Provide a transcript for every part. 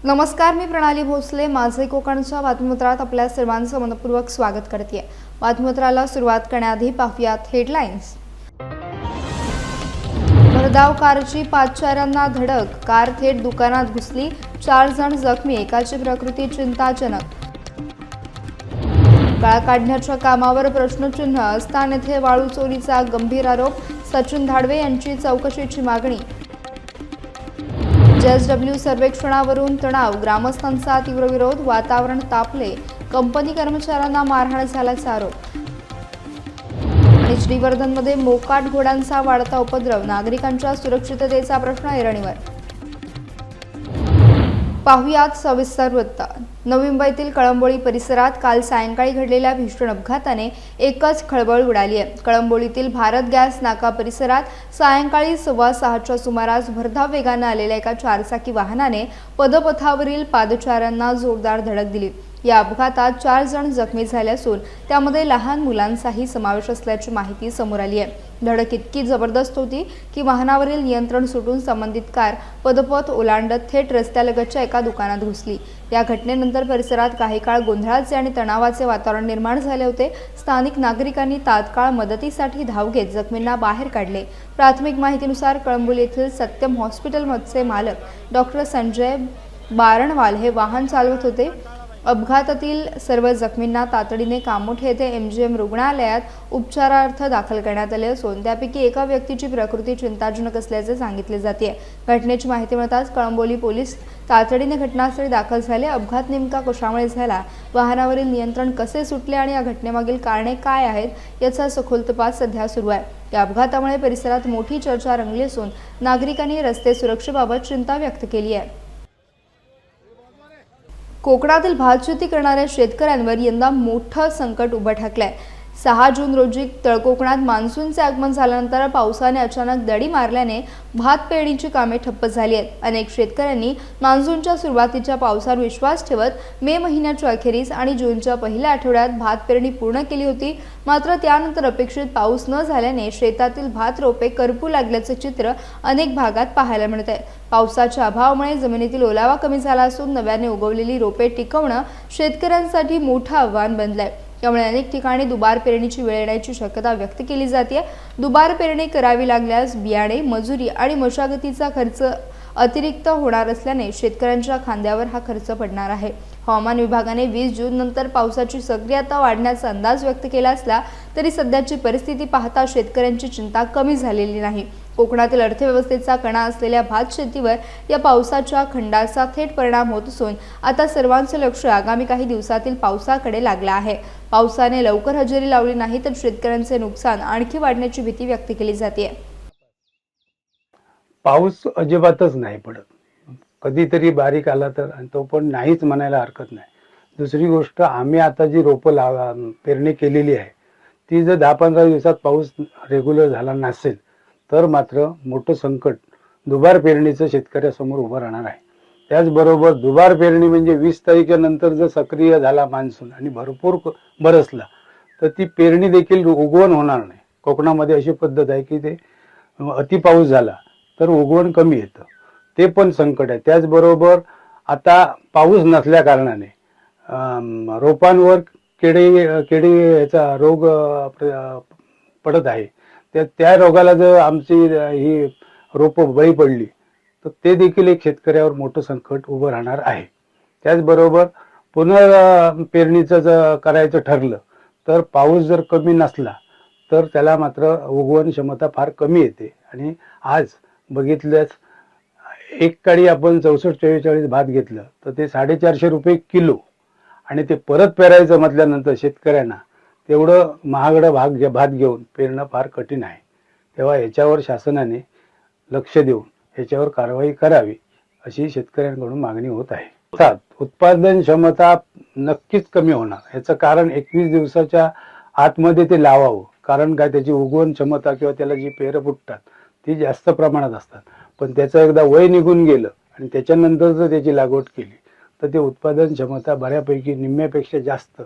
नमस्कार, मी प्रणाली भोसले. माझे कोकणच्या बातमीपत्रात आपल्या सर्वांचं मनपूर्वक स्वागत करते. बातमीपत्राला सुरुवात करण्याआधी पाहूयात हेडलाईन्स. भरधाव कारची पादचाऱ्यांना धडक, कार थेट दुकानात घुसली, 4 जण जखमी, एकाची प्रकृती चिंताजनक. गाळ काढण्याच्या कामावर प्रश्नचिन्ह, अस्तान येथे वाळू चोरीचा गंभीर आरोप, सचिन धाडवे यांची चौकशीची मागणी. JSW सर्वेक्षणावरून तणाव, ग्रामस्थांचा तीव्र विरोध, वातावरण तापले, कंपनी कर्मचाऱ्यांना मारहाण झाल्याचा आरोप. आणि श्रीवर्धनमध्ये मोकाट घोड्यांचा वाढता उपद्रव, नागरिकांच्या सुरक्षिततेचा प्रश्न ऐरणीवर. पाहुयात सविस्तर वृत्त. नवी मुंबईतील कळंबोली परिसरात काल सायंकाळी घडलेल्या भीषण अपघाताने एकच खळबळ उडाली आहे. कळंबोलीतील भारत गॅस नाका परिसरात सायंकाळी 6:15च्या सुमारास भरधाव वेगाने आलेल्या एका 4चाकी वाहनाने पदपथावरील पादचाऱ्यांना जोरदार धडक दिली. या अपघातात 4 जण जखमी झाले असून त्यामध्ये लहान मुलांचाही समावेश असल्याची माहिती समोर आली आहे. धडक इतकी जबरदस्त होती की वाहनावरील नियंत्रण सुटून संबंधित कार पदपथ ओलांडत थेट रस्त्यालगतच्या एका दुकानात घुसली. या घटनेनंतर परिसरात काही काळ गोंधळाचे आणि तणावाचे वातावरण निर्माण झाले होते. स्थानिक नागरिकांनी तात्काळ मदतीसाठी धाव घेत जखमींना बाहेर काढले. प्राथमिक माहितीनुसार कळंबोली येथील सत्यम हॉस्पिटलचे मालक डॉक्टर संजय बारणवाल हे वाहन चालवत होते. अपघातातील सर्व जखमींना तातडीने कामोठे येथे MGM रुग्णालयात उपचारार्थ दाखल करण्यात आले असून त्यापैकी एका व्यक्तीची प्रकृती चिंताजनक असल्याचे सांगितले जाते. घटनेची माहिती मिळताच कळंबोली पोलीस तातडीने घटनास्थळी दाखल झाले. अपघात नेमका कशामुळे झाला, वाहनावरील नियंत्रण कसे सुटले आणि या घटनेमागील कारणे काय आहेत याचा सखोल तपास सध्या सुरू आहे. या अपघातामुळे परिसरात मोठी चर्चा रंगली असून नागरिकांनी रस्ते सुरक्षेबाबत चिंता व्यक्त केली आहे. कोकणातील भातशेती करणाऱ्या शेतकऱ्यांवर यंदा मोठं संकट उभं ठाकलंय. 6 जून रोजी तळकोकणात मान्सूनचे आगमन झाल्यानंतर पावसाने अचानक दडी मारल्याने भात पेरणीची कामे ठप्प झाली आहेत. अनेक शेतकऱ्यांनी मान्सूनच्या सुरुवातीच्या पावसावर विश्वास ठेवत मे महिन्याच्या अखेरीस आणि जूनच्या पहिल्या आठवड्यात भात पेरणी पूर्ण केली होती. मात्र त्यानंतर अपेक्षित पाऊस न झाल्याने शेतातील भात रोपे करपू लागल्याचे चित्र अनेक भागात पाहायला मिळते. पावसाच्या अभावामुळे जमिनीतील ओलावा कमी झाला असून नव्याने उगवलेली रोपे टिकवणं शेतकऱ्यांसाठी मोठं आव्हान बनलंय. त्यामुळे अनेक ठिकाणी दुबार पेरणीची वेळ येण्याची शक्यता व्यक्त केली जाते. दुबार पेरणी करावी लागल्यास बियाणे, मजुरी आणि मशागतीचा खर्च अतिरिक्त होणार असल्याने शेतकऱ्यांच्या खांद्यावर हा खर्च पडणार आहे. हवामान विभागाने 20 जून नंतर पावसाची सक्रियता वाढण्याचा अंदाज व्यक्त केला असला तरी सध्याची परिस्थिती पाहता शेतकऱ्यांची चिंता कमी झालेली नाही. कोकणातील अर्थव्यवस्थेचा कणा असलेल्या भात शेतीवर या पावसाच्या खंडाचा थेट परिणाम होत असून आता सर्वांचं लक्ष आगामी काही दिवसातील पावसाकडे लागलं आहे. पावसाने लवकर हजेरी लावली नाही तर शेतकऱ्यांचे नुकसान आणखी वाढण्याची भीती व्यक्त केली जाते. पाऊस अजिबातच नाही पडत. कधीतरी बारीक आला तर, तो पण नाहीच म्हणायला हरकत नाही. दुसरी गोष्ट, आम्ही आता जी रोपं पेरणी केलेली आहे ती जर 10-15 दिवसात पाऊस रेग्युलर झाला नसेल तर मात्र मोठं संकट दुबार पेरणीचं शेतकऱ्यासमोर उभं राहणार आहे. त्याचबरोबर दुबार पेरणी म्हणजे 20 तारखेच्या नंतर जर सक्रिय झाला मान्सून आणि भरपूर बरसला तर ती पेरणी देखील उगवण होणार नाही. कोकणामध्ये अशी पद्धत आहे की ते अति पाऊस झाला तर उगवण कमी येतं, ते पण संकट आहे. त्याचबरोबर आता पाऊस नसल्या कारणाने रोपांवर किडी याचा रोग पडत आहे. त्या रोगाला जर आमची ही रोपं बळी पडली तर ते देखील एक शेतकऱ्यावर मोठं संकट उभं राहणार आहे. त्याचबरोबर पुनर्पेरणीचं जर करायचं ठरलं तर पाऊस जर कमी नसला तर त्याला मात्र उगवण क्षमता फार कमी येते. आणि आज बघितल्यास एक काळी आपण 64-44 भात घेतलं तर ते 450 रुपये किलो, आणि ते परत पेरायचं म्हटल्यानंतर शेतकऱ्यांना तेवढं महागडं भात घेऊन पेरणं फार कठीण आहे. तेव्हा याच्यावर शासनाने लक्ष देऊन याच्यावर कारवाई करावी अशी शेतकऱ्यांकडून मागणी होत आहे. उत्पादन क्षमता नक्कीच कमी होणार. याचं कारण 21 दिवसाच्या आतमध्ये ते लावावं. कारण काय, त्याची उगवण क्षमता किंवा त्याला जी पेरं फुटतात ती जास्त प्रमाणात असतात. पण त्याचं एकदा वय निघून गेलं आणि त्याच्यानंतर जर त्याची लागवड केली तर ते उत्पादन क्षमता बऱ्यापैकी निम्म्यापेक्षा जास्त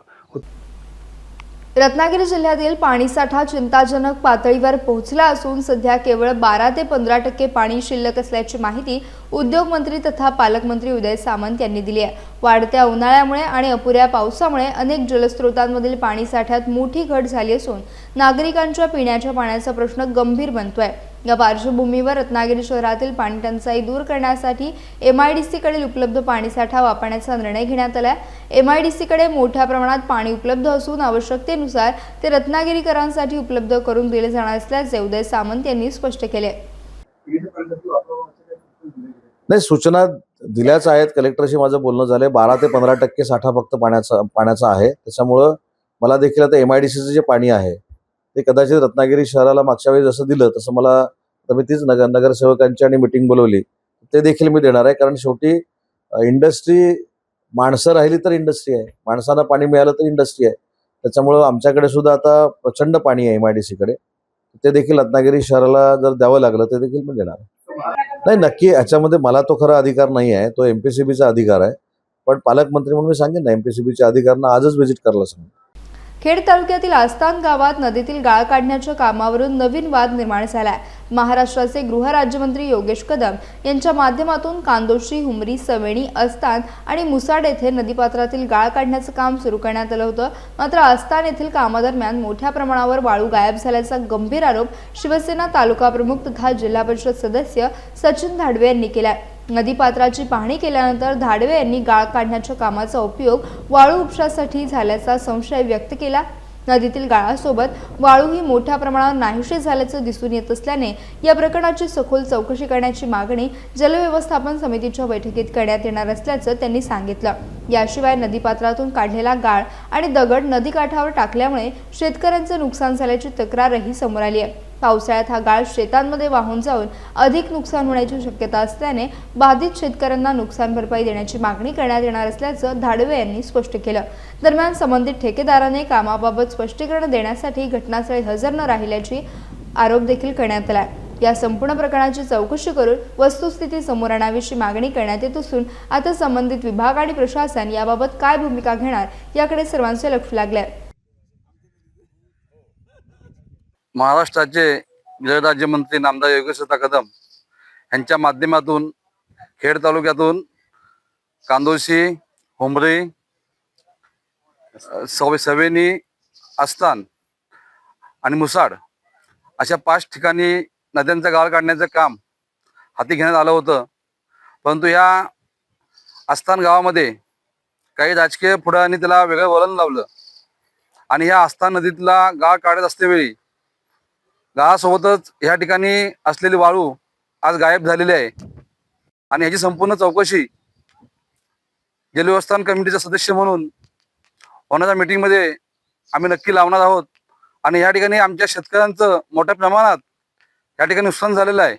रत्नागिरी जिल्ह्यातील पाणीसाठा चिंताजनक पातळीवर पोहोचला असून सध्या केवळ 12 ते 15% पाणी शिल्लक असल्याची माहिती उद्योग मंत्री तथा पालकमंत्री उदय सामंत यांनी दिली आहे। वाढत्या उन्हाळ्यामुळे आणि अपुऱ्या पावसामुळे अनेक जलस्रोतांमधील पाणीसाठ्यात मोठी घट झाली असून नागरिकांच्या पिण्याच्या पाण्याचा प्रश्न गंभीर बनतोय। या पार्श्वभूमीवर रत्नागिरी शहरातील पाणी टंचाई दूर करण्यासाठी MIDC कडील उपलब्ध पाणीसाठा वापरण्याचा निर्णय घेण्यात आला आहे। MIDC कडे मोठ्या प्रमाणात पाणी उपलब्ध असून आवश्यकतेनुसार ते रत्नागिरीकरांसाठी उपलब्ध करून दिले जाणार असल्याचे उदय सामंत यांनी स्पष्ट केले। नाही, सूचना दिल्याच आहेत। कलेक्टरशी माझं बोलणं झालंय। 12 ते 15% साठा फक्त पाण्याचा आहे। त्याच्यामुळं मला देखील आता MIDCचं जे पाणी आहे ते कदाचित रत्नागिरी शहराला मागच्या वेळी जसं दिलं तसं मला आता मी तीच नगरसेवकांची आणि मिटिंग बोलवली, ते देखील मी देणार आहे। कारण शेवटी इंडस्ट्री माणसं राहिली तर इंडस्ट्री आहे, माणसांना पाणी मिळालं तर इंडस्ट्री आहे। त्याच्यामुळं आमच्याकडे सुद्धा आता प्रचंड पाणी आहे MIDC कडे, ते देखील रत्नागिरी शहराला जर द्यावं लागलं ते देखील मी देणार आहे। नाही, नक्की याच्यामध्ये मला तो खरा अधिकार नाही आहे, तो MPCBचा अधिकार आहे। पण पालकमंत्री म्हणून मी सांगेन ना, MPCBच्या अधिकाऱ्यांना आजच व्हिजिट करायला सांगेन। खेड तालुक्यातील आस्तान गावात नदीतील गाळ काढण्याच्या कामावरून नवीन वाद निर्माण झालाय। महाराष्ट्राचे गृहराज्यमंत्री योगेश कदम यांच्या माध्यमातून कांदोशी, हुमरी, सवेणी, आस्तान आणि मुसाड येथे नदीपात्रातील गाळ काढण्याचं काम सुरू करण्यात आलं होतं। मात्र आस्तान येथील कामादरम्यान मोठ्या प्रमाणावर वाळू गायब झाल्याचा गंभीर आरोप शिवसेना तालुका प्रमुख तथा जिल्हा परिषद सदस्य सचिन धाडवे यांनी केलाय। नदीपात्राची पाहणी केल्यानंतर धाडवे यांनी गाळ काढण्याच्या कामाचा उपयोग वाळू उपशासाठी झाल्याचा संशय व्यक्त केला। नदीतील गाळासोबत वाळूही मोठ्या प्रमाणावर नाहीशी झाल्याचं दिसून येत असल्याने या प्रकरणाची सखोल चौकशी करण्याची मागणी जलव्यवस्थापन समितीच्या बैठकीत करण्यात येणार असल्याचं त्यांनी सांगितलं। याशिवाय नदीपात्रातून काढलेला गाळ आणि दगड नदीकाठावर टाकल्यामुळे शेतकऱ्यांचे नुकसान झाल्याची तक्रारही समोर आली आहे। पावसाळ्यात हा गाळ शेतांमध्ये वाहून जाऊन अधिक नुकसान होण्याची शक्यता असल्याने बाधित शेतकऱ्यांना नुकसान भरपाई देण्याची मागणी करण्यात येणार असल्याचं धाडवे यांनी स्पष्ट केलं। दरम्यान संबंधित ठेकेदाराने कामाबाबत स्पष्टीकरण देण्यासाठी घटनास्थळी हजर न राहिल्याची आरोप देखील करण्यात आला। या संपूर्ण प्रकरणाची चौकशी करून वस्तुस्थिती समोर आणावीची मागणी करण्यात येत असून आता संबंधित विभाग आणि प्रशासन याबाबत काय भूमिका घेणार याकडे सर्वांचे लक्ष लागले आहे। महाराष्ट्राचे गृहराज्यमंत्री नामदार योगेश कदम यांच्या माध्यमातून खेड तालुक्यातून कांदोशी, हुमरी, सवेणी, आस्तान आणि मुसाड अशा 5 ठिकाणी नद्यांचा गाळ काढण्याचं काम हाती घेण्यात आलं होतं। परंतु या आस्तान गावामध्ये काही राजकीय पुढाऱ्यांनी त्याला वेगळं वळण लावलं आणि या आस्तान नदीतला गाळ काढत असतेवेळी गाळासोबतच या ठिकाणी असलेली वाळू आज गायब झालेली आहे आणि याची संपूर्ण चौकशी जलव्यवस्थापन कमिटीचा सदस्य म्हणून होणाऱ्या मीटिंगमध्ये आम्ही नक्की लावणार आहोत। आणि या ठिकाणी आमच्या शेतकऱ्यांचं मोठ्या प्रमाणात या ठिकाणी नुकसान झालेलं आहे।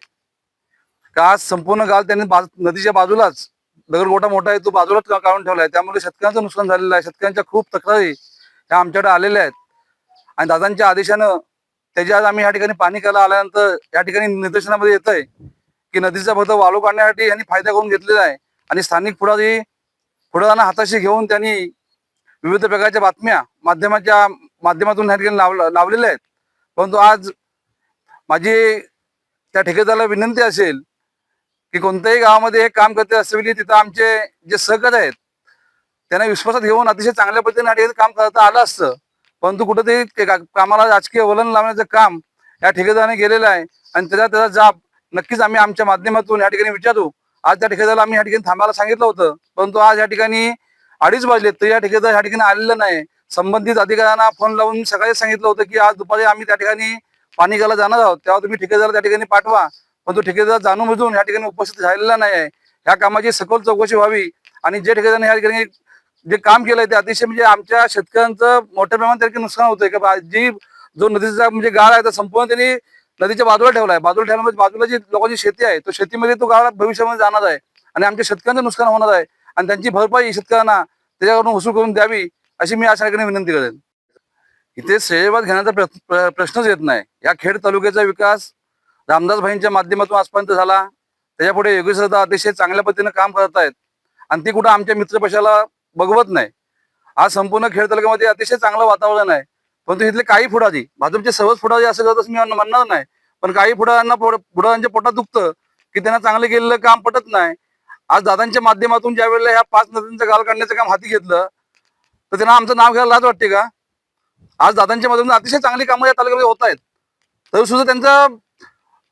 का आज संपूर्ण गाळ त्यांनी नदीच्या बाजूलाच दगडगोटा मोठा आहे तो बाजूलाच काढून ठेवला आहे, त्यामुळे शेतकऱ्यांचं नुकसान झालेलं आहे। शेतकऱ्यांच्या खूप तक्रारी त्या आमच्याकडे आलेल्या आहेत आणि दादांच्या आदेशानं त्याच्या आज आम्ही या ठिकाणी पाणी करायला आल्यानंतर या ठिकाणी निदर्शनामध्ये येत आहे की नदीचा फक्त वाळू काढण्यासाठी यांनी फायदा करून घेतलेला आहे आणि स्थानिक पुढाऱ्यांना हाताशी घेऊन त्यांनी विविध प्रकारच्या बातम्या माध्यमातून या ठिकाणी लावलेल्या आहेत। परंतु आज माझी त्या ठेकेदाराला विनंती असेल की कोणत्याही गावामध्ये हे काम करते असलेली तिथं आमचे जे सहकारी आहेत त्यांना विश्वासात घेऊन अतिशय चांगल्या पद्धतीने या ठिकाणी काम करता आलं असतं, परंतु कुठेतरी कामाला राजकीय वळण लावण्याचं काम या ठेकेदाराने केलेलं आहे आणि त्याचा जाब नक्कीच आम्ही आमच्या माध्यमातून या ठिकाणी विचारू। आज त्या ठेकेदाराला आम्ही या ठिकाणी थांबायला सांगितलं होतं, परंतु आज या ठिकाणी 2:30 वाजले तरी या ठेकेदार या ठिकाणी आलेलं नाही। संबंधित अधिकाऱ्यांना फोन लावून सकाळी सांगितलं होतं की आज दुपारी आम्ही त्या ठिकाणी पाणी घ्यायला जाणार आहोत, तेव्हा तुम्ही ठेकेदार त्या ठिकाणी पाठवा, पण तो ठेकेदार जाणून बुजून या ठिकाणी उपस्थित झालेला नाही आहे। ह्या कामाची सखोल चौकशी व्हावी आणि जे ठेकेदाराने या ठिकाणी जे काम केलंय ते अतिशय म्हणजे आमच्या शेतकऱ्यांचं मोठ्या प्रमाणात त्या ठिकाणी नुकसान होतंय का जो नदीचा म्हणजे गाळ आहे तो संपूर्ण त्यांनी नदीच्या बाजूला ठेवलाय। बाजूला ठेवल्यामुळे बाजूला जी लोकांची शेती आहे तो शेतीमध्ये तो गाळ भविष्यामध्ये जाणार आहे आणि आमच्या शेतकऱ्यांचं नुकसान होणार आहे आणि त्यांची भरपाई शेतकऱ्यांना त्याच्याकडून वसूल करून द्यावी अशी मी अशा ठिकाणी विनंती करेन। इथे श्रेयवाद घेण्याचा प्रश्नच येत नाही। या खेड तालुक्याचा विकास रामदास भाईंच्या माध्यमातून आजपर्यंत झाला, त्याच्यापुढे योगेश दादा अतिशय चांगल्या पद्धतीने काम करत आहेत आणि ती कुठं आमच्या मित्रपक्षाला बघवत नाही। आज संपूर्ण खेड तालुक्यामध्ये अतिशय चांगलं वातावरण आहे। परंतु इथले काही पुढारी, भाजपचे सर्वच पुढारी असं करत मी म्हणणार नाही, पण काही पुढाऱ्यांच्या पोटात दुखतं की त्यांना चांगलं केलेलं काम पटत नाही. आज दादांच्या माध्यमातून ज्या वेळेला ह्या 5 नद्यांचं गाळ काढण्याचं काम हाती घेतलं तर त्यांना आमचं नाव घ्यायला लाज वाटते का? आज दादांच्या माध्यमातून अतिशय चांगली कामं या तालुक्यामध्ये होत आहेत, तरी सुद्धा त्यांचं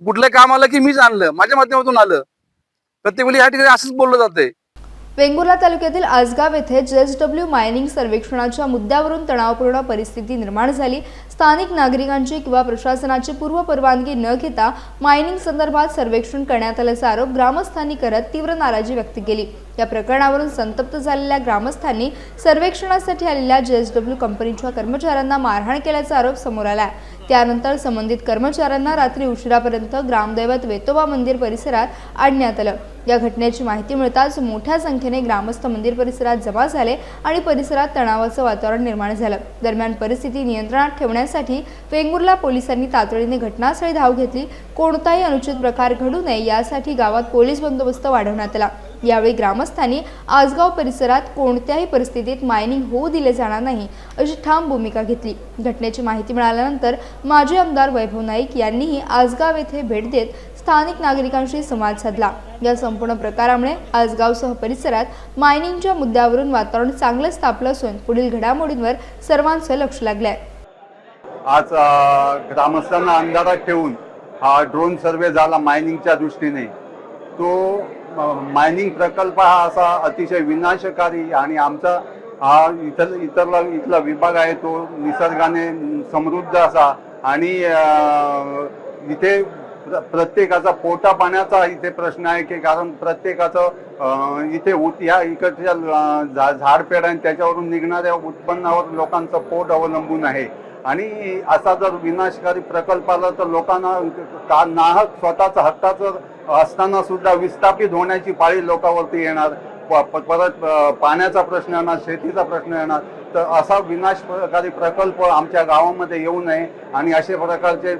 कुठलं काम आलं की मीच आणलं, माझ्या माध्यमातून आलं. प्रत्येक वेळी या ठिकाणी असंच बोललं जाते. वेंगुर्ला तालुक्यातील आसगाव येथे JSW मायनिंग सर्वेक्षणाच्या मुद्द्यावरून तणावपूर्ण परिस्थिती निर्माण झाली. स्थानिक नागरिकांची किंवा प्रशासनाची पूर्व परवानगी न घेता मायनिंग संदर्भात सर्वेक्षण करण्यात आल्याचा आरोप ग्रामस्थांनी करत तीव्र नाराजी व्यक्त केली. या प्रकरणावरून संतप्त झालेल्या ग्रामस्थांनी सर्वेक्षणासाठी आलेल्या JSW कंपनीच्या कर्मचाऱ्यांना मारहाण केल्याचा आरोप समोर आला. त्यानंतर संबंधित कर्मचाऱ्यांना रात्री उशिरापर्यंत ग्रामदैवत वेतोबा मंदिर परिसरात आणण्यात आलं. या घटनेची माहिती मिळताच मोठ्या संख्येने ग्रामस्थ मंदिर परिसरात जमा झाले आणि परिसरात तणावाचं वातावरण निर्माण झालं. दरम्यान परिस्थिती नियंत्रणात ठेवण्यासाठी वेंगुर्ला पोलिसांनी तातडीने घटनास्थळी धाव घेतली. कोणताही अनुचित प्रकार घडू नये यासाठी गावात पोलीस बंदोबस्त वाढवण्यात आला. यावेळी ग्रामस्थांनी आसगाव परिसरात कोणत्याही परिस्थितीत मायनिंग होऊ दिले जाणार नाही अशी ठाम भूमिका घेतली. घटनेची माहिती मिळाल्यानंतर माजी आमदार वैभव नाईक यांनीही आसगाव येथे भेट देत स्थानिक नागरिकांशी संवाद साधला. या संपूर्ण प्रकारामुळे आसगावसह परिसरात मायनिंगच्या मुद्द्यावरून वातावरण चांगलंच तापलं असून पुढील घडामोडींवर सर्वांचं लक्ष लागलंय. आज ग्रामस्थांना अंधारात ठेवून हा ड्रोन सर्वे झाला मायनिंगच्या दृष्टीने. तो मायनिंग प्रकल्प हा असा अतिशय विनाशकारी आणि आमचा हा इथला विभाग आहे तो निसर्गाने समृद्ध असा आणि इथे प्रत्येकाचा पोटा पाण्याचा इथे प्रश्न आहे की कारण प्रत्येकाचं इथे या इकडच्या झाडपेड आणि त्याच्यावरून निघणाऱ्या उत्पन्नावर लोकांचं पोट अवलंबून आहे. आणि असा जर विनाशकारी प्रकल्प आला तर लोकांना नाहक स्वतःच हक्काचं असताना सुद्धा विस्थापित होण्याची पाळी लोकांवरती येणार. परत पाण्याचा प्रश्न येणार, शेतीचा प्रश्न येणार. तर असा विनाशकारी प्रकल्प आमच्या गावामध्ये येऊ नये आणि अशा प्रकारचे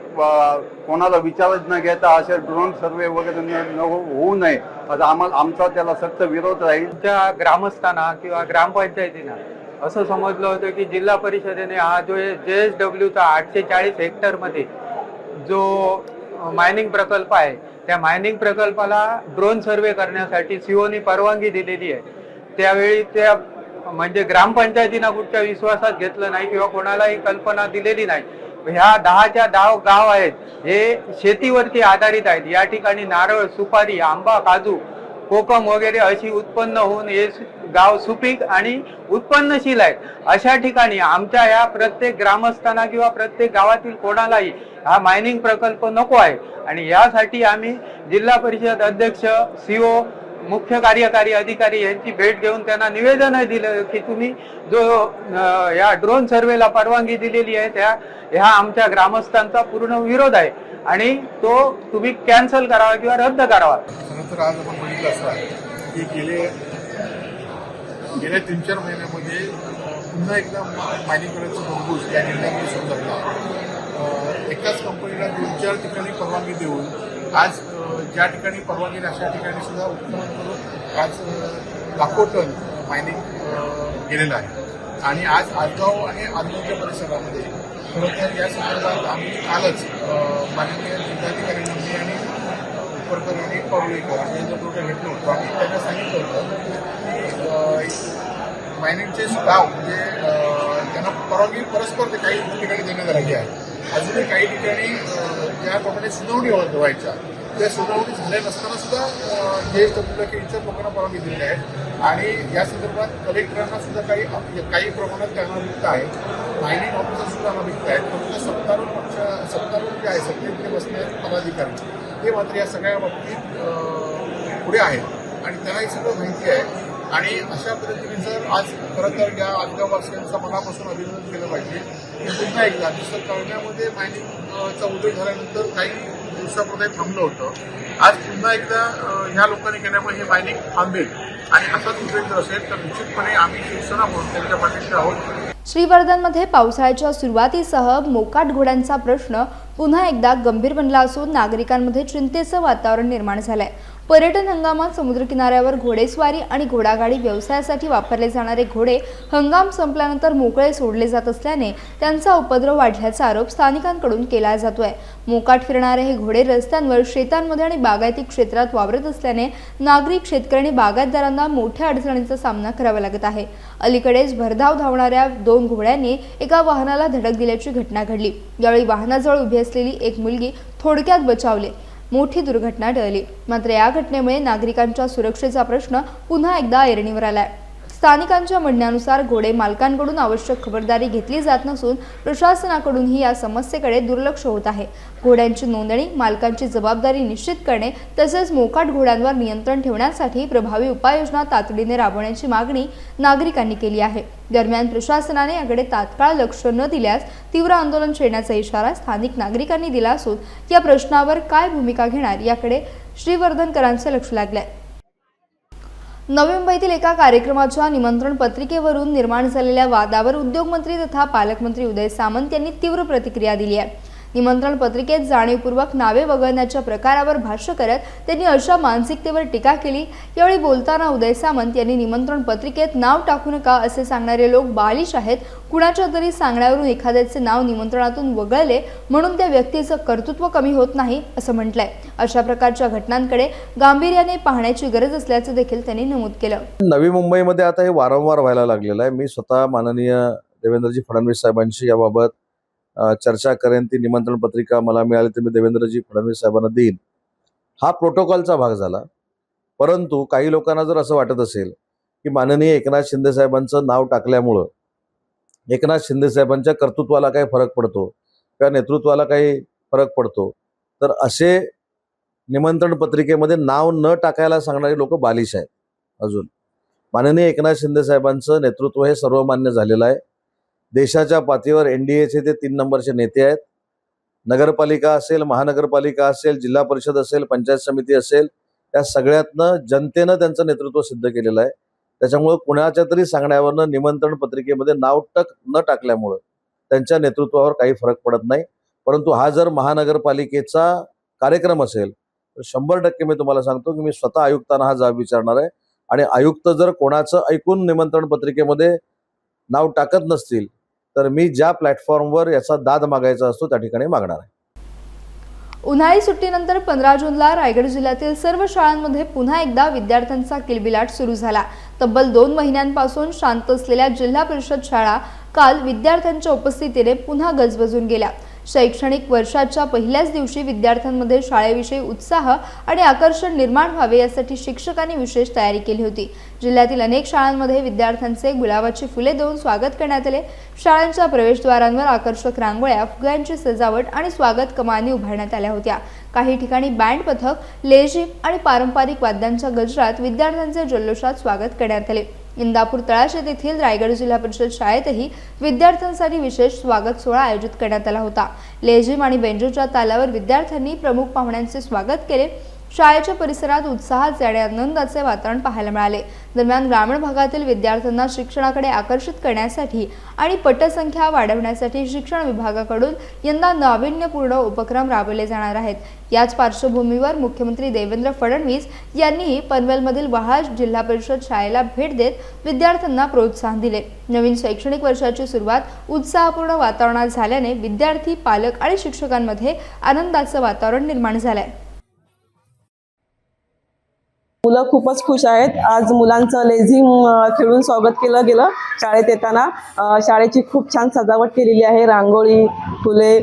कोणाला विचारच न घेता असे ड्रोन सर्वे वगैरे होऊ नये आता आमचा त्याला सक्त विरोध राहील. त्या ग्रामस्थांना किंवा ग्रामपंचायतींना असं समजलं होतं की जिल्हा परिषदेने हा जो JSWचा 840 हेक्टरमध्ये जो मायनिंग प्रकल्प आहे त्या मायनिंग प्रकल्पाला ड्रोन सर्वे करण्यासाठी सीओनी परवानगी दिलेली आहे. त्यावेळी त्या म्हणजे ग्रामपंचायतीनं कुठच्या विश्वासात घेतलं नाही किंवा कोणालाही कल्पना दिलेली नाही. ह्या 10च्या 10 गाव आहेत हे शेतीवरती आधारित आहेत. या ठिकाणी नारळ, सुपारी, आंबा, काजू, कोकम वगैरे अशी उत्पन्न होऊन हे गाव सुपीक आणि उत्पन्नशील आहेत. अशा ठिकाणी आमच्या या प्रत्येक ग्रामस्थांना किंवा प्रत्येक गावातील कोणालाही हा मायनिंग प्रकल्प नको आहे आणि यासाठी आम्ही जिल्हा परिषद अध्यक्ष, CO, मुख्य कार्यकारी अधिकारी यांची भेट घेऊन त्यांना निवेदन दिलं की तुम्ही जो या ड्रोन सर्वेला परवानगी दिलेली आहे ह्या आमच्या ग्रामस्थांचा पूर्ण विरोध आहे आणि तो तुम्ही कॅन्सल करावा किंवा रद्द करावा. तर आज आपण बघितलं असं आहे की गेल्या 3-4 महिन्यामध्ये पुन्हा एकदा मायनिंग करायचं भरपूर या निर्णयामध्ये सुरू झाला. एकाच कंपनीला 2-4 ठिकाणी परवानगी देऊन आज ज्या ठिकाणी परवानगी अशा ठिकाणी सुद्धा उत्खनन करून आज लाखो टन मायनिंग गेलेलं आहे. आणि आज आसगाव आणि आसगावच्या परिसरामध्ये खरं तर या संदर्भात आम्ही कालच माननीय जिल्हाधिकारी नंदी आणि उपरकर आणि पवळेकर यांच्याबरोबर भेटलो होतो आणि त्यांना सांगितलं होतं की मायनिंगचे गाव म्हणजे त्यांना परवानगी परस्पर काही ठिकाणी देण्यात आलेली आहे. अजूनही काही ठिकाणी ज्याप्रमाणे सुनावणी व्हायच्या त्या सुनावणी झाल्या नसताना सुद्धा JSW इतर लोकांना परवानगी दिलेली आहे आणि या संदर्भात कलेक्टरांना सुद्धा काही प्रमाणात त्यांना अभियुक्त आहे. मायनिंग ऑफिसर सुद्धा अभियुक्त आहेत. फक्त सत्तारूढ जे आहे सत्तेमध्ये बसणारे पदाधिकारी ते मात्र या सगळ्या बाबतीत पुढे आहेत आणि त्यांना हे सगळं माहिती आहे. आणि अशा पद्धतीने जर आज खरं तर या आसगाववासियांचं मनापासून अभिनंदन केलं पाहिजे की पुन्हा एकदा दुसरं कळण्यामध्ये मायनिंगचा उद्योग झाल्यानंतर काही दिवसापूर्वी थांबलं होतं. आज पुन्हा एकदा ह्या लोकांनी केल्यामुळे हे मायनिंग थांबेल आणि असाच उद्योग जर असेल तर निश्चितपणे आम्ही शिवसेना म्हणून त्यांच्या पाठीशी आहोत. श्रीवर्धनमध्ये पावसाळ्याच्या सुरुवातीसह मोकाट घोड्यांचा प्रश्न पुन्हा एकदा गंभीर बनला असून नागरिकांमध्ये चिंतेचं वातावरण निर्माण झालंय. पर्यटन हंगामात समुद्रकिनाऱ्यावर घोडेस्वारी आणि घोडागाडी व्यवसायासाठी वापरले जाणारे घोडे हंगाम संपल्यानंतर मोकळे सोडले जात असल्याने त्यांचा उपद्रव वाढल्याचा आरोप स्थानिकांकडून केला जातोय। मोकाट फिरणारे हे घोडे रस्त्यांवर, शेतांमध्ये आणि बागायती क्षेत्रात वावरत असल्याने नागरिक, शेतकरी आणि बागायतदारांना मोठ्या अडचणींचा सामना करावा लागत आहे। अलीकडेच भरधाव धावणाऱ्या 2 घोड्यांनी एका वाहनाला धडक दिल्याची घटना घडली। यावेळी वाहनाजवळ उभी असलेली एक मुलगी थोडक्यात बचावली। मोठी दुर्घटना टळली। मात्र या घटनेमुळे नागरिकांच्या सुरक्षेचा प्रश्न पुन्हा एकदा ऐरणीवर आलाय। स्थानिकांच्या म्हणण्यानुसार घोडे मालकांकडून आवश्यक खबरदारी घेतली जात नसून प्रशासनाकडूनही या समस्येकडे दुर्लक्ष होत आहे। घोड्यांची नोंदणी, मालकांची जबाबदारी निश्चित करणे तसेच मोकाट घोड्यांवर नियंत्रण ठेवण्यासाठी प्रभावी उपाययोजना तातडीने राबवण्याची मागणी नागरिकांनी केली आहे। दरम्यान प्रशासनाने याकडे तात्काळ लक्ष न दिल्यास तीव्र आंदोलन छेडण्याचा इशारा स्थानिक नागरिकांनी दिला असून या प्रश्नावर काय भूमिका घेणार याकडे श्रीवर्धनकरांचे लक्ष लागले। नवी मुंबईतील एका कार्यक्रमाच्या निमंत्रण पत्रिकेवरून निर्माण झालेल्या वादावर उद्योगमंत्री तथा पालकमंत्री उदय सामंत यांनी तीव्र प्रतिक्रिया दिली आहे। निमंत्रण पत्रिकेत जाणीवपूर्वक नावे वगळण्याच्या प्रकारावर भाष्य करत त्यांनी अशा मानसिकतेवर टीका केली। यावेळी बोलताना उदय सामंत यांनी निमंत्रण पत्रिकेत नाव टाकू नका असे सांगणारे लोक बालिश आहेत। कुणाच्या तरी सांगण्यावरून एखाद्याचे नाव निमंत्रणातून वगळले म्हणून त्या व्यक्तीचं कर्तृत्व कमी होत नाही असं म्हटलंय। अशा प्रकारच्या घटनांकडे गांभीर्याने पाहण्याची गरज असल्याचं देखील त्यांनी नमूद केलं। नवी मुंबईमध्ये आता हे वारंवार व्हायला लागलेलं आहे। मी स्वतः माननीय देवेंद्रजी फडणवीस साहेबांशी याबाबत चर्चा करेन। ती निमंत्रण पत्रिका मला मिळाली तर मी देवेंद्रजी फडणवीस साहेबांना देईन। हा प्रोटोकॉलचा भाग झाला। परंतु काही लोकांना जर असं वाटत असेल की माननीय एकनाथ शिंदे साहेबांचं नाव टाकल्यामुळं एकनाथ शिंदे साहेबांच्या कर्तृत्वाला काही फरक पडतो किंवा नेतृत्वाला काही फरक पडतो, तर असे निमंत्रण पत्रिकेमध्ये नाव न टाकायला सांगणारे लोक बालिश आहेत। अजून माननीय एकनाथ शिंदे साहेबांचं नेतृत्व हे सर्वमान्य झालेलं आहे। देशाच्या पातळीवर NDAचे ते 3 नंबरचे नेते आहेत। नगरपालिका असेल, महानगरपालिका असेल, जिल्हा परिषद असेल, पंचायत समिती असेल, त्या सगळ्यातनं जनतेनं त्यांचं नेतृत्व सिद्ध केलेलं आहे। त्याच्यामुळे कुणाच्या तरी सांगण्यावरनं निमंत्रण पत्रिकेमध्ये नाव न टाकल्यामुळं त्यांच्या नेतृत्वावर काही फरक पडत नाही। परंतु हा जर महानगरपालिकेचा कार्यक्रम असेल तर 100% मी तुम्हाला सांगतो की मी स्वतः आयुक्तांना हा जाब विचारणार आहे आणि आयुक्त जर कोणाचं ऐकून निमंत्रण पत्रिकेमध्ये नाव टाकत नसतील तर मी ज्या प्लॅटफॉर्मवर याचा दाद मागायचा असतो त्या ठिकाणी मागणार आहे। उन्हाळी सुट्टीनंतर 15 जूनला रायगड जिल्ह्यातील सर्व शाळांमध्ये पुन्हा एकदा विद्यार्थ्यांचा किलबिलाट सुरू झाला। तब्बल 2 महिन्यांपासून शांत असलेल्या जिल्हा परिषद शाळा काल विद्यार्थ्यांच्या उपस्थितीने पुन्हा गजबजून गेल्या। शैक्षणिक वर्षाच्या पहिल्याच दिवशी विद्यार्थ्यांमध्ये शाळेविषयी उत्साह आणि आकर्षण निर्माण व्हावे यासाठी शिक्षकांनी विशेष तयारी केली होती। जिल्ह्यातील अनेक शाळांमध्ये विद्यार्थ्यांचे गुलाबाची फुले देऊन स्वागत करण्यात आले। शाळांच्या प्रवेशद्वारांवर आकर्षक रांगोळ्या, फुग्यांची सजावट आणि स्वागत कमानी उभारण्यात आल्या होत्या। काही ठिकाणी बँड पथक, लेझिम आणि पारंपरिक वाद्यांच्या गजरात विद्यार्थ्यांचे जल्लोषात स्वागत करण्यात आले। इंदापूर तळाशेत येथील रायगड जिल्हा परिषद शाळेतही विद्यार्थ्यांसाठी विशेष स्वागत सोहळा आयोजित करण्यात आला होता। लेझिम आणि बेंजोच्या तालावर विद्यार्थ्यांनी प्रमुख पाहुण्यांचे स्वागत केले। शाळेच्या परिसरात उत्साहाचे आणि आनंदाचे वातावरण पाहायला मिळाले। दरम्यान ग्रामीण भागातील विद्यार्थ्यांना शिक्षणाकडे आकर्षित करण्यासाठी आणि पटसंख्या वाढवण्यासाठी शिक्षण विभागाकडून यंदा नाविन्यपूर्ण उपक्रम राबवले जाणार आहेत। याच पार्श्वभूमीवर मुख्यमंत्री देवेंद्र फडणवीस यांनीही पनवेलमधील वहाज जिल्हा परिषद शाळेला भेट देत विद्यार्थ्यांना प्रोत्साहन दिले। नवीन शैक्षणिक वर्षाची सुरुवात उत्साहपूर्ण वातावरणात झाल्याने विद्यार्थी, पालक आणि शिक्षकांमध्ये आनंदाचं वातावरण निर्माण झालंय। मुलं खूपच खुश आहेत। आज मुलांचं लेझिम खेळून स्वागत केलं गेलं। शाळेत येताना शाळेची खूप छान सजावट केलेली आहे। रांगोळी, फुले,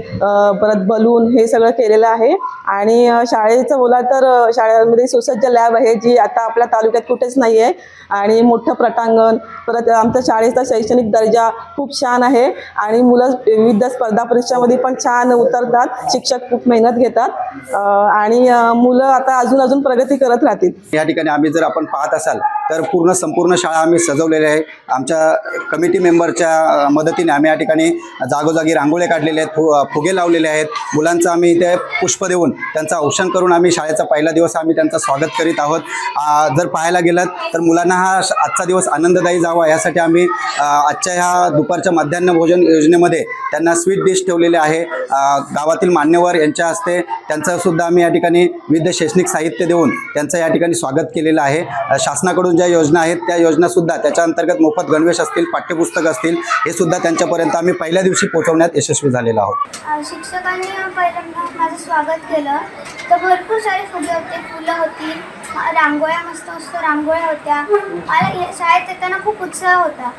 परत बलून हे सगळं केलेलं आहे। आणि शाळेचं बोला तर शाळेमध्ये सुसज्ज लॅब आहे जी आता आपल्या तालुक्यात कुठेच नाही आहे। आणि मोठं पटांगण, परत आमच्या शाळेचा शैक्षणिक दर्जा खूप छान आहे आणि मुलं विविध स्पर्धा परीक्षांमध्ये पण छान उतरतात। शिक्षक खूप मेहनत घेतात आणि मुलं आता अजून प्रगती करत राहतील। या ठिकाणी आम्ही जर आपण पाहत असाल तर संपूर्ण शाळा आम्ही सजवलेली आहे. आमच्या कमिटी मेंबरच्या मदतीने आम्ही या ठिकाणी जागोजागी रांगोळ्या काढलेल्या आहेत, फुगे लावलेले आहेत. मुलांचं आम्ही इथे पुष्प देऊन त्यांचं औक्षण करून आम्ही शाळेचा पहिला दिवस आम्ही त्यांचं स्वागत करीत आहोत. जर पाहायला गेलं तर मुलांना हा आजचा दिवस आनंददायी जावा यासाठी आम्ही आजच्या ह्या दुपारच्या मध्यान्ह भोजन योजनेमध्ये त्यांना स्वीट डिश ठेवलेले आहे. गावातील मान्यवर यांच्या हस्ते त्यांचं सुद्धा आम्ही या ठिकाणी विविध शैक्षणिक साहित्य देऊन त्यांचं या ठिकाणी स्वागत केलेलं आहे. शासनाकडून ज्या योजना आहेत त्या योजनासुद्धा त्याच्या अंतर्गत मोफत गणवेश असतील, पाठ्यपुस्तकं असतील, हे सुद्धा त्यांच्यापर्यंत आम्ही पहिल्या दिवशी पोहोचवण्यात यशस्वी झालेलो आहोत. शिक्षकांनी पहिल्यांदा माझं स्वागत केलं तर भरपूर सारे फुगे होते, फुलं होती, रांगोळ्या मस्त मस्त रांगोळ्या होत्या. मला शाळेत येताना खूप उत्साह होता.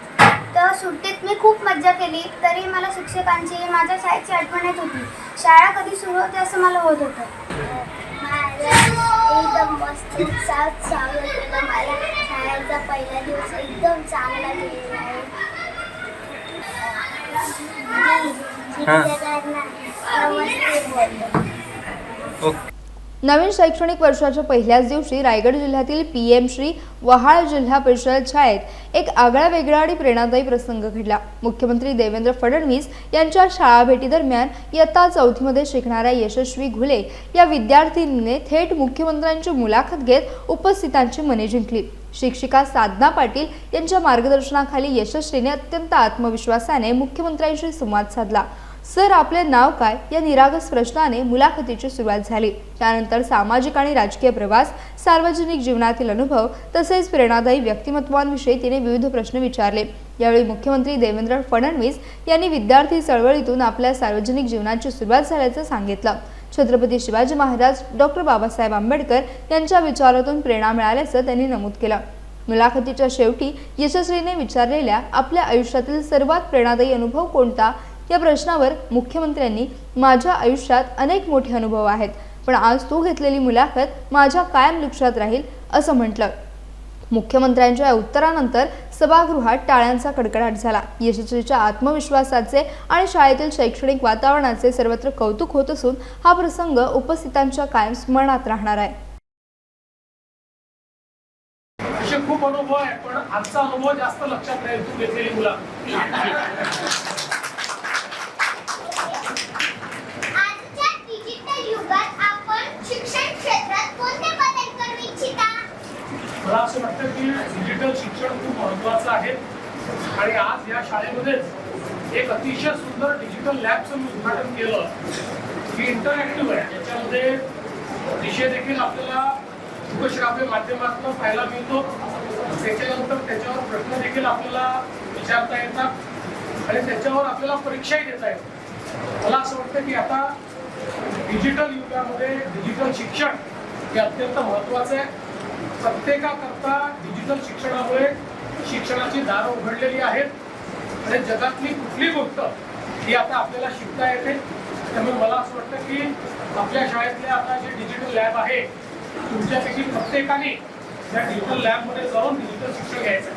तर सुट्टीत मी खूप मज्जा केली. तरी मला शिक्षकांची, माझ्या शाळेची आठवण येत होती. शाळा कधी सुरू होते असं मला होत होतं. एकदम मस्त उत्साहात स्वागत केलं. मला शाळेचा पहिला दिवस एकदम चांगला गेलेला आहे. नवीन शैक्षणिक वर्षाच्या पहिल्याच दिवशी रायगड जिल्ह्यातील PM श्री वहाळ जिल्हा परिषद शाळेत एक आगळा वेगळा आणि प्रेरणादायी प्रसंग घडला. मुख्यमंत्री देवेंद्र फडणवीस यांच्या शाळा भेटी दरम्यान इयत्ता 4थीमध्ये शिकणाऱ्या यशस्वी घुले या विद्यार्थिनीने थेट मुख्यमंत्र्यांची मुलाखत घेत उपस्थितांची मने जिंकली. शिक्षिका साधना पाटील यांच्या मार्गदर्शनाखाली यशस्वीने अत्यंत आत्मविश्वासाने मुख्यमंत्र्यांशी संवाद साधला. सर, आपले नाव काय या निरागस प्रश्नाने मुलाखतीची सुरुवात झाली. त्यानंतर सामाजिक आणि राजकीय प्रवास, सार्वजनिक जीवनातील अनुभव तसेच प्रेरणादायी व्यक्तिमत्वांविषयी तिने विविध प्रश्न विचारले. यावेळी मुख्यमंत्री देवेंद्र फडणवीस यांनी विद्यार्थी चळवळीतून आपल्या सार्वजनिक जीवनाची सुरुवात झाल्याचं सांगितलं. छत्रपती शिवाजी महाराज, डॉक्टर बाबासाहेब आंबेडकर यांच्या विचारातून प्रेरणा मिळाल्याचं त्यांनी नमूद केलं. मुलाखतीच्या शेवटी यशस्वीने विचारलेल्या आपल्या आयुष्यातील सर्वात प्रेरणादायी अनुभव कोणता या प्रश्नावर मुख्यमंत्र्यांनी, माझ्या आयुष्यात अनेक मोठे अनुभव आहेत, पण आज तू घेतलेली मुलाखत माझ्या कायम लक्षात राहील असं म्हटलं. मुख्यमंत्र्यांच्या या उत्तरानंतर सभागृहात टाळ्यांचा कडकडाट झाला. यशस्वीच्या आत्मविश्वासाचे आणि शाळेतील शैक्षणिक वातावरणाचे सर्वत्र कौतुक होत असून हा प्रसंग उपस्थितांच्या कायम स्मरणात राहणार आहे. असे खूप अनुभव आहे, पण आजचा अनुभव जास्त लक्षात राहील, तू घेतलेली मुलाखत. मला असं वाटतं की डिजिटल शिक्षण खूप महत्त्वाचं आहे आणि आज या शाळेमध्येच एक अतिशय सुंदर डिजिटल लॅबचं मी उद्घाटन केलं की इंटरॅक्टिव्ह आहे. याच्यामध्ये विषय देखील आपल्याला दृकश्राव्य माध्यमातून पाहायला मिळतो. त्याच्यानंतर त्याच्यावर प्रश्न देखील आपल्याला विचारता येतात आणि त्याच्यावर आपल्याला परीक्षाही देता येतात. मला असं वाटतं की आता डिजिटल युगामध्ये डिजिटल शिक्षण हे अत्यंत महत्त्वाचं आहे. प्रत्येकाकरता डिजिटल शिक्षणामुळे शिक्षणाची दारं उघडलेली आहेत आणि जगातली कुठली गोष्ट ही आता आपल्याला शिकता येते. त्यामुळे मला असं वाटतं की आपल्या शाळेतले आता जे डिजिटल लॅब आहे, तुमच्यापैकी प्रत्येकाने या डिजिटल लॅबमध्ये जाऊन डिजिटल शिक्षण घ्यायचं.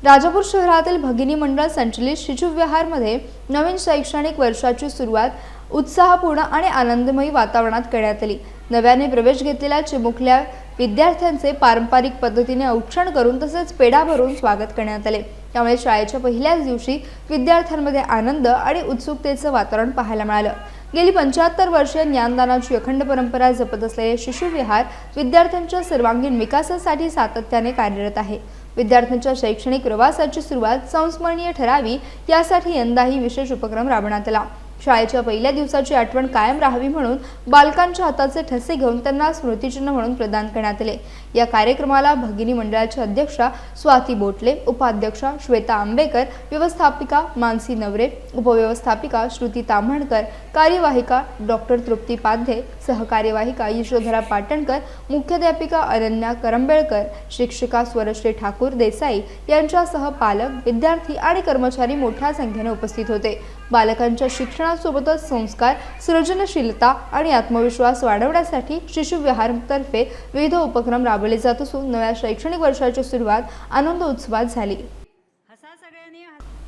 राजापूर शहरातील भगिनी मंडळ संचलित शिशुविहारमध्ये नवीन शैक्षणिक वर्षाची सुरुवात उत्साहपूर्ण आणि आनंदमयी वातावरणात करण्यात आली. नव्याने प्रवेश घेतलेल्या चिमुकल्या विद्यार्थ्यांचे पारंपरिक पद्धतीने औक्षण करून तसेच पेढा भरून स्वागत करण्यात आले. त्यामुळे शाळेच्या पहिल्याच दिवशी विद्यार्थ्यांमध्ये आनंद आणि उत्सुकतेचं वातावरण पाहायला मिळालं. गेली 75 वर्षे ज्ञानदानाची अखंड परंपरा जपत असलेले शिशुविहार विद्यार्थ्यांच्या सर्वांगीण विकासासाठी सातत्याने कार्यरत आहे. विद्यार्थ्यांच्या शैक्षणिक प्रवासाची सुरुवात संस्मरणीय ठरावी यासाठी यंदाही विशेष उपक्रम राबवण्यात आला. शाळेच्या पहिल्या दिवसाची आठवण कायम राहावी म्हणून बालकांच्या हाताचे ठसे घेऊन त्यांना स्मृतिचिन्ह म्हणून प्रदान करण्यात आले. या कार्यक्रमाला भगिनी मंडळाच्या अध्यक्षा स्वाती बोटले, उपाध्यक्षा श्वेता आंबेकर, व्यवस्थापिका मानसी नवरे, उपव्यवस्थापिका श्रुती ताम्हणकर, कार्यवाहिका डॉक्टर तृप्ती पाध्ये, सहकार्यवाहिका यशोधरा पाटणकर, मुख्याध्यापिका अनन्या करंबेळकर, शिक्षिका स्वरश्री ठाकूर देसाई यांच्यासह पालक, विद्यार्थी आणि कर्मचारी मोठ्या संख्येने उपस्थित होते. बालकांच्या शिक्षणासोबतच संस्कार, सृजनशीलता आणि आत्मविश्वास वाढवण्यासाठी शिशुविहारतर्फे विविध उपक्रम राबवले जात असून नव्या शैक्षणिक वर्षाची सुरुवात आनंद उत्सवात झाली.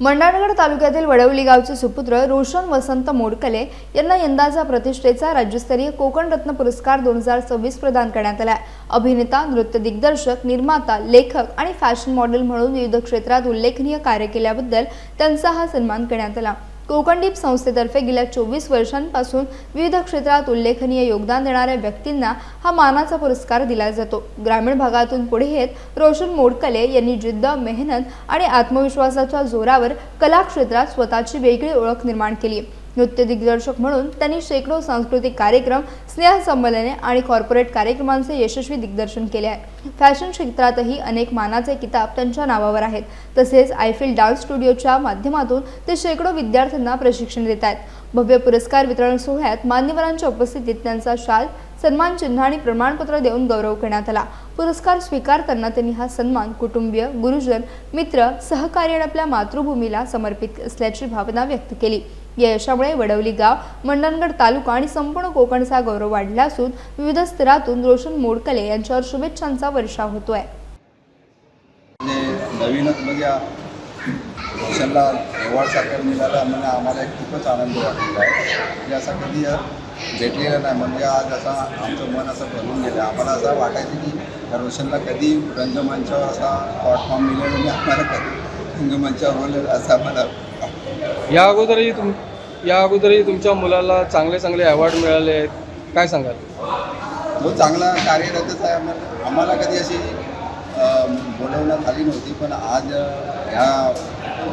मंडणगड तालुक्यातील वडवली गावचे सुपुत्र रोशन वसंत मोडकले यांना यंदाचा प्रतिष्ठेचा राज्यस्तरीय कोकण रत्न पुरस्कार 2026 प्रदान करण्यात आला. अभिनेता, नृत्य दिग्दर्शक, निर्माता, लेखक आणि फॅशन मॉडेल म्हणून विविध क्षेत्रात उल्लेखनीय कार्य केल्याबद्दल त्यांचा हा सन्मान करण्यात आला. कोकणदीप संस्थेतर्फे गेल्या 24 वर्षांपासून विविध क्षेत्रात उल्लेखनीय योगदान देणाऱ्या व्यक्तींना हा मानाचा पुरस्कार दिला जातो. ग्रामीण भागातून पुढे येत रोशन मोडकले यांनी जिद्द, मेहनत आणि आत्मविश्वासाच्या जोरावर कला क्षेत्रात स्वतःची वेगळी ओळख निर्माण केली. नृत्य दिग्दर्शक म्हणून त्यांनी शेकडो सांस्कृतिक कार्यक्रम, स्नेहसंमेलने आणि कॉर्पोरेट कार्यक्रमांचे यशस्वी दिग्दर्शन केले आहे. फॅशन क्षेत्रातही अनेक मानाचे किताब त्यांच्या नावावर आहेत. तसेच आयफिल डान्स स्टुडिओच्या माध्यमातून ते शेकडो विद्यार्थ्यांना प्रशिक्षण देत आहेत. भव्य पुरस्कार वितरण सोहळ्यात मान्यवरांच्या उपस्थितीत त्यांचा शाल, सन्मान चिन्ह आणि प्रमाणपत्र देऊन गौरव करण्यात आला. पुरस्कार स्वीकारताना त्यांनी हा सन्मान कुटुंबीय, गुरुजन, मित्र, सहकारी आणि आपल्या मातृभूमीला समर्पित असल्याची भावना व्यक्त केली. या यशामुळे वडवली गाव, मंडणगड तालुका आणि संपूर्ण कोकणचा गौरव वाढला असून विविध स्तरातून रोशन मोडकले यांच्यावर शुभेच्छांचा वर्षाव होतोय. नवीनच म्हणजे रोशनला अवॉर्ड सारखं मिळालं म्हणजे आम्हाला एक खूपच आनंद वाटलेला आहे. म्हणजे असा कधी भेटलेला नाही. म्हणजे आज असा आमचं मन असं भरून गेलं. आम्हाला असं वाटायचं की रोशनला कधी रंगमंचावर असा प्लॅटफॉर्म मिळेल आणि आम्हाला कधी रंगमंचावर बोलेल असं आम्हाला. या अगोदरही तुमच्या मुलाला चांगले अवॉर्ड मिळाले आहेत, काय सांगाल? तो चांगला कार्यरतच आहे. आम्हाला कधी अशी बोलवण्यात आली नव्हती, पण आज ह्या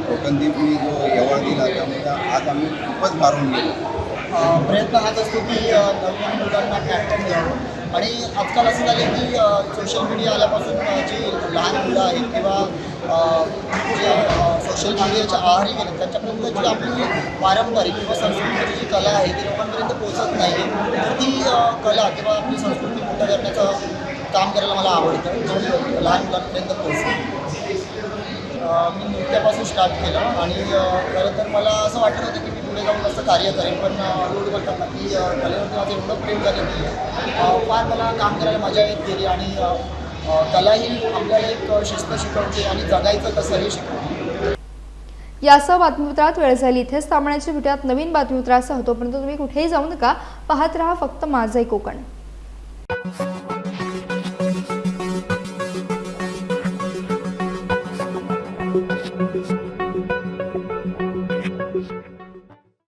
कोकणदीपनी जो अवॉर्ड दिला त्यामुळे आज आम्ही खूपच भारून गेलो. प्रयत्न हाच असतो की नवीन मुलांना प्लॅटफॉर्म मिळावं. आणि आजकाल असं झालं की सोशल मीडिया आल्यापासून जी लहान मुलं आहेत किंवा जे सोशल मीडियाच्या आहारी गेले त्यांच्यापर्यंत जी आपली पारंपरिक किंवा संस्कृतीची जी कला आहे ती लोकांपर्यंत पोहोचत नाही. तर ती कला किंवा आपली संस्कृती मोठं करण्याचं काम करायला मला आवडतं, जे लहान मुलांपर्यंत पोहोचतं. मी नृत्यापासून स्टार्ट केलं आणि खरं तर मला असं वाटत होतं की मी पुढे जाऊन असं कार्य करेन, पण हळूहळू करताना की कलेवरती माझं एवढं प्रेम झालं की फार मला काम करायला मजा येत गेली. आणि कला ही आपल्याला एक शिस्त शिकवते आणि जगायचं कसं हे शिकवते. यासह बातमीपत्रात वेळ झाली इथेच थांबण्याची. भेटूयात नवीन बातमीपत्रासह. तोपर्यंत तुम्ही कुठेही जाऊ नका. पाहत राहा फक्त माझंही कोकण.